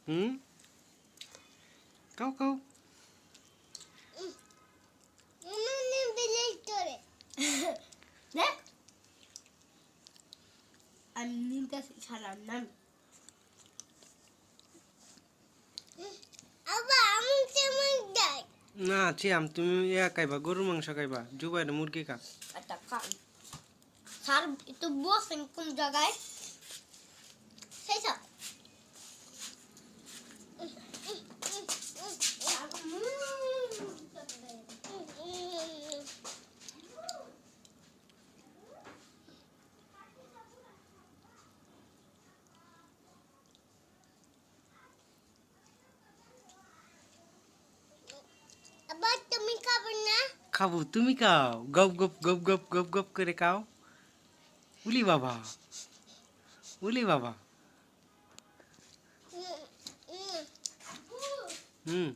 হুম, কাও কাও। দেখ আমি নিমতাছি ছাড়ার নাম না চিয়াম, তুমি খাইবা গরুর মাংস খাইবা, জুবাইরে মুরগি খা। একটা কান স্যার একটু বসেন কোন জায়গায় সেই সব আবার তুমি খাবে না? খাবো, তুমি খাও, গপ গপ গপ গপ গপ গপ করে খাও। উলি বাবা, উলি বাবা। হুম।